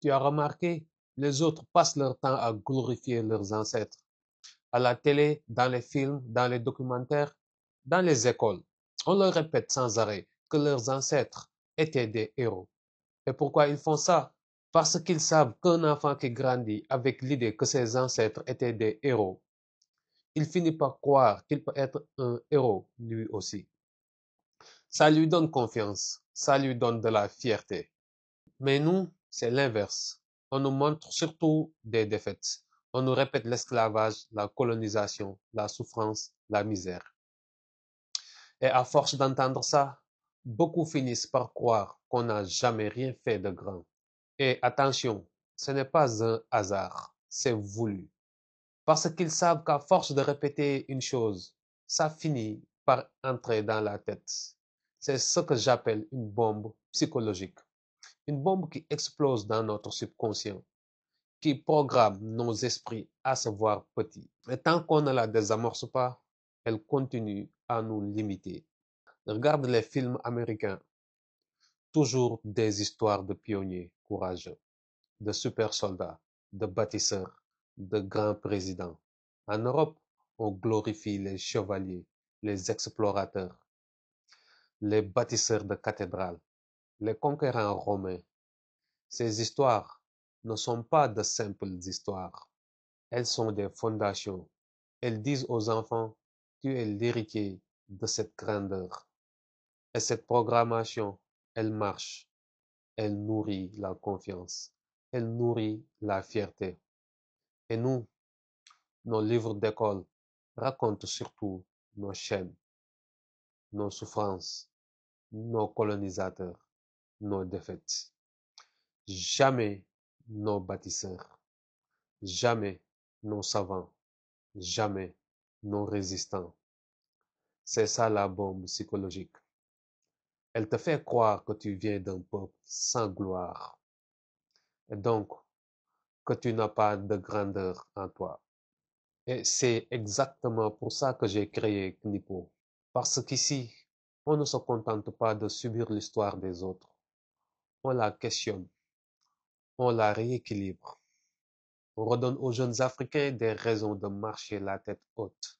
Tu as remarqué, les autres passent leur temps à glorifier leurs ancêtres. À la télé, dans les films, dans les documentaires, dans les écoles. On leur répète sans arrêt que leurs ancêtres étaient des héros. Et pourquoi ils font ça? Parce qu'ils savent qu'un enfant qui grandit avec l'idée que ses ancêtres étaient des héros, il finit par croire qu'il peut être un héros lui aussi. Ça lui donne confiance, ça lui donne de la fierté. Mais nous, c'est l'inverse. On nous montre surtout des défaites. On nous répète l'esclavage, la colonisation, la souffrance, la misère. Et à force d'entendre ça, beaucoup finissent par croire qu'on n'a jamais rien fait de grand. Et attention, ce n'est pas un hasard, c'est voulu. Parce qu'ils savent qu'à force de répéter une chose, ça finit par entrer dans la tête. C'est ce que j'appelle une bombe psychologique. Une bombe qui explose dans notre subconscient, qui programme nos esprits à se voir petits. Et tant qu'on ne la désamorce pas, elle continue à nous limiter. Regarde les films américains, toujours des histoires de pionniers courageux, de super soldats, de bâtisseurs, de grands présidents. En Europe, on glorifie les chevaliers, les explorateurs, les bâtisseurs de cathédrales, les conquérants romains. Ces histoires ne sont pas de simples histoires. Elles sont des fondations. Elles disent aux enfants, tu es l'héritier de cette grandeur. Et cette programmation, elle marche. Elle nourrit la confiance. Elle nourrit la fierté. Et nous, nos livres d'école racontent surtout nos chaînes, nos souffrances, nos colonisateurs, nos défaites. Jamais nos bâtisseurs, jamais nos savants, jamais nos résistants. C'est ça la bombe psychologique. Elle te fait croire que tu viens d'un peuple sans gloire et donc que tu n'as pas de grandeur en toi. Et c'est exactement pour ça que j'ai créé Knipo. Parce qu'ici, on ne se contente pas de subir l'histoire des autres. On la questionne, on la rééquilibre. On redonne aux jeunes Africains des raisons de marcher la tête haute.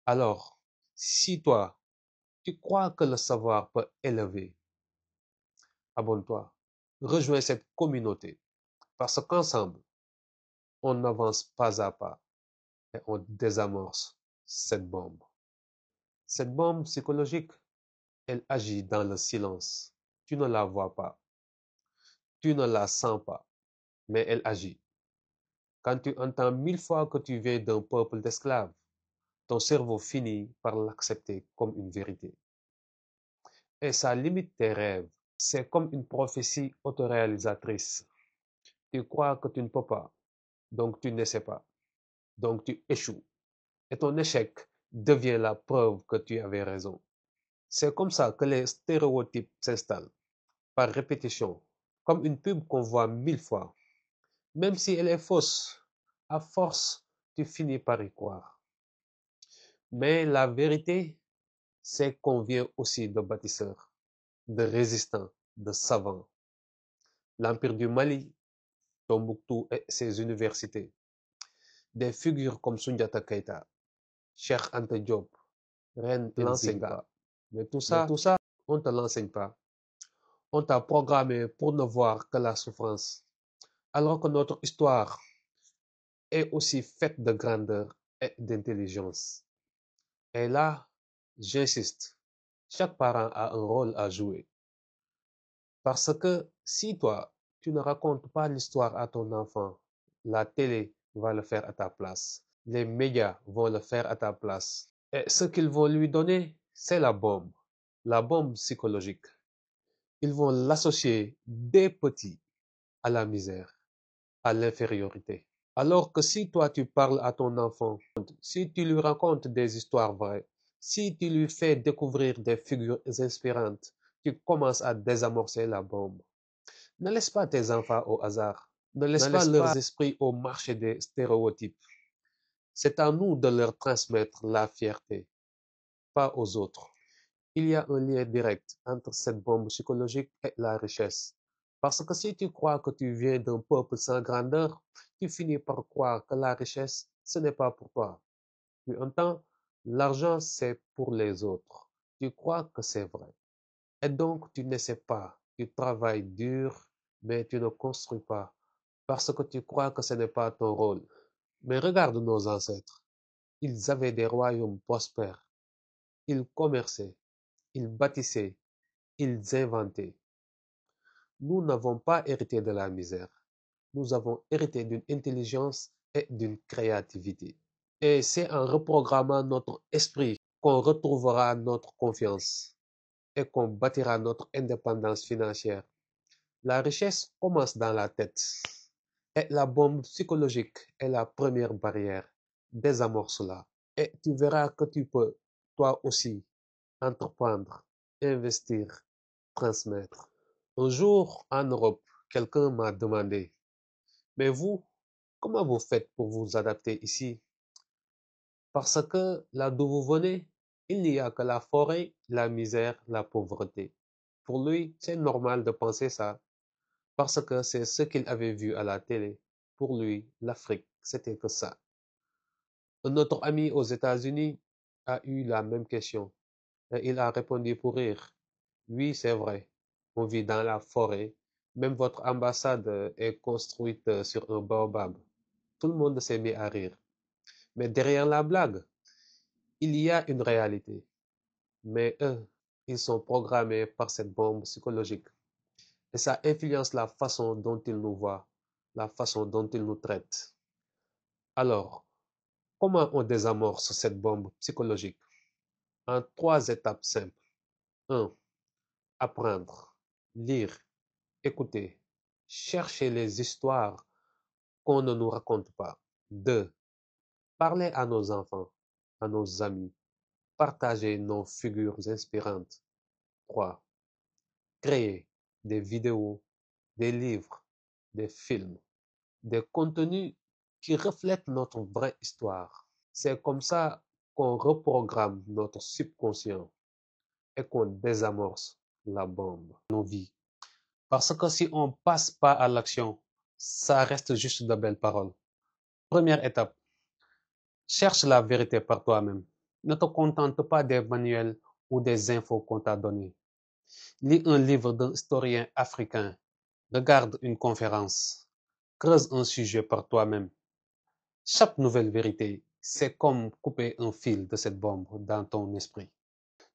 Alors, si toi, tu crois que le savoir peut élever, abonne-toi, rejoins cette communauté, parce qu'ensemble, on avance pas à pas et on désamorce cette bombe. Cette bombe psychologique, elle agit dans le silence. Tu ne la vois pas, tu ne la sens pas, mais elle agit. Quand tu entends 1000 fois que tu viens d'un peuple d'esclaves, ton cerveau finit par l'accepter comme une vérité. Et ça limite tes rêves. C'est comme une prophétie autoréalisatrice. Tu crois que tu ne peux pas, donc tu n'essaies pas, donc tu échoues. Et ton échec devient la preuve que tu avais raison. C'est comme ça que les stéréotypes s'installent, par répétition, comme une pub qu'on voit 1000 fois. Même si elle est fausse, à force, tu finis par y croire. Mais la vérité, c'est qu'on vient aussi de bâtisseurs, de résistants, de savants. L'Empire du Mali, Tombouctou et ses universités. Des figures comme Sundiata Keita, Cheikh Anta Diop, Reine l'enseigne pas. Mais tout ça, on ne te l'enseigne pas. On t'a programmé pour ne voir que la souffrance. Alors que notre histoire est aussi faite de grandeur et d'intelligence. Et là, j'insiste, chaque parent a un rôle à jouer. Parce que si toi, tu ne racontes pas l'histoire à ton enfant, la télé va le faire à ta place. Les médias vont le faire à ta place. Et ce qu'ils vont lui donner, c'est la bombe psychologique. Ils vont l'associer des petits à la misère, à l'infériorité. Alors que si toi tu parles à ton enfant, si tu lui racontes des histoires vraies, si tu lui fais découvrir des figures inspirantes, tu commences à désamorcer la bombe. Ne laisse pas tes enfants au hasard. Ne laisse pas leurs esprits au marché des stéréotypes. C'est à nous de leur transmettre la fierté, pas aux autres. Il y a un lien direct entre cette bombe psychologique et la richesse. Parce que si tu crois que tu viens d'un peuple sans grandeur, tu finis par croire que la richesse, ce n'est pas pour toi. Tu entends, l'argent, c'est pour les autres. Tu crois que c'est vrai. Et donc, tu n'essaies pas. Tu travailles dur, mais tu ne construis pas. Parce que tu crois que ce n'est pas ton rôle. Mais regarde nos ancêtres. Ils avaient des royaumes prospères. Ils commerçaient, ils bâtissaient, ils inventaient. Nous n'avons pas hérité de la misère. Nous avons hérité d'une intelligence et d'une créativité. Et c'est en reprogrammant notre esprit qu'on retrouvera notre confiance et qu'on bâtira notre indépendance financière. La richesse commence dans la tête. Et la bombe psychologique est la première barrière. Désamorce-la. Et tu verras que tu peux, toi aussi, entreprendre, investir, transmettre. Un jour, en Europe, quelqu'un m'a demandé, mais vous, comment vous faites pour vous adapter ici? Parce que là d'où vous venez, il n'y a que la forêt, la misère, la pauvreté. Pour lui, c'est normal de penser ça, parce que c'est ce qu'il avait vu à la télé. Pour lui, l'Afrique, c'était que ça. Un autre ami aux États-Unis a eu la même question et il a répondu pour rire. Oui, c'est vrai, on vit dans la forêt. Même votre ambassade est construite sur un baobab. Tout le monde s'est mis à rire. Mais derrière la blague, il y a une réalité. Mais eux, ils sont programmés par cette bombe psychologique. Et ça influence la façon dont ils nous voient, la façon dont ils nous traitent. Alors, comment on désamorce cette bombe psychologique? En trois étapes simples. 1. Apprendre, lire, écouter, chercher les histoires qu'on ne nous raconte pas. 2. Parler à nos enfants, à nos amis, partager nos figures inspirantes. 3. Créer des vidéos, des livres, des films, des contenus qui reflètent notre vraie histoire. C'est comme ça qu'on reprogramme notre subconscient et qu'on désamorce la bombe de nos vies. Parce que si on passe pas à l'action, ça reste juste de belles paroles. Première étape, cherche la vérité par toi-même. Ne te contente pas des manuels ou des infos qu'on t'a donnés. Lis un livre d'un historien africain. Regarde une conférence. Creuse un sujet par toi-même. Chaque nouvelle vérité, c'est comme couper un fil de cette bombe dans ton esprit.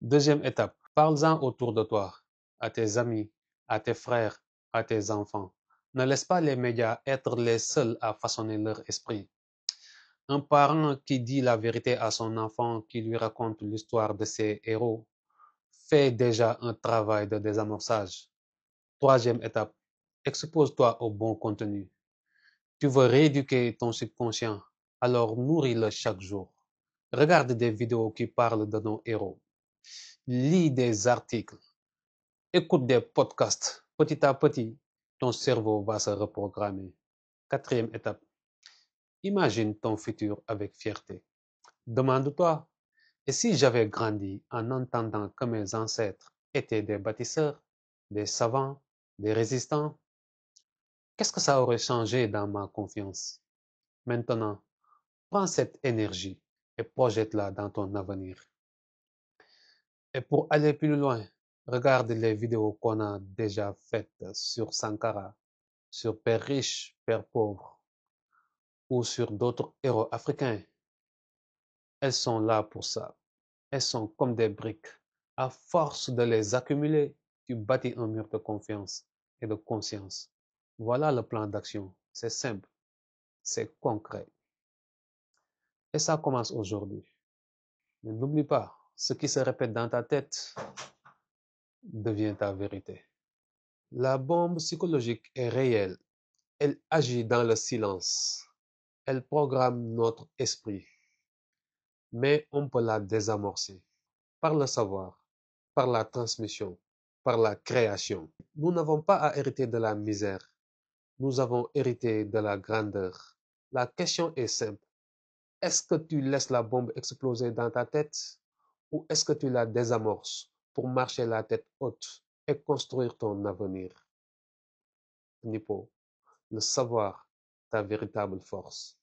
Deuxième étape, parle-en autour de toi, à tes amis, à tes frères, à tes enfants. Ne laisse pas les médias être les seuls à façonner leur esprit. Un parent qui dit la vérité à son enfant, qui lui raconte l'histoire de ses héros, fait déjà un travail de désamorçage. Troisième étape, expose-toi au bon contenu. Tu veux rééduquer ton subconscient, alors nourris-le chaque jour. Regarde des vidéos qui parlent de nos héros. Lis des articles. Écoute des podcasts. Petit à petit, ton cerveau va se reprogrammer. Quatrième étape, imagine ton futur avec fierté. Demande-toi, et si j'avais grandi en entendant que mes ancêtres étaient des bâtisseurs, des savants, des résistants, qu'est-ce que ça aurait changé dans ma confiance? Maintenant, prends cette énergie et projette-la dans ton avenir. Et pour aller plus loin, regarde les vidéos qu'on a déjà faites sur Sankara, sur Père riche, Père pauvre ou sur d'autres héros africains. Elles sont là pour ça. Elles sont comme des briques. À force de les accumuler, tu bâtis un mur de confiance et de conscience. Voilà le plan d'action. C'est simple, c'est concret. Et ça commence aujourd'hui. Mais n'oublie pas, ce qui se répète dans ta tête devient ta vérité. La bombe psychologique est réelle. Elle agit dans le silence. Elle programme notre esprit. Mais on peut la désamorcer par le savoir, par la transmission, par la création. Nous n'avons pas à hériter de la misère. Nous avons hérité de la grandeur. La question est simple. Est-ce que tu laisses la bombe exploser dans ta tête ou est-ce que tu la désamorces pour marcher la tête haute et construire ton avenir? Nippo, le savoir, ta véritable force.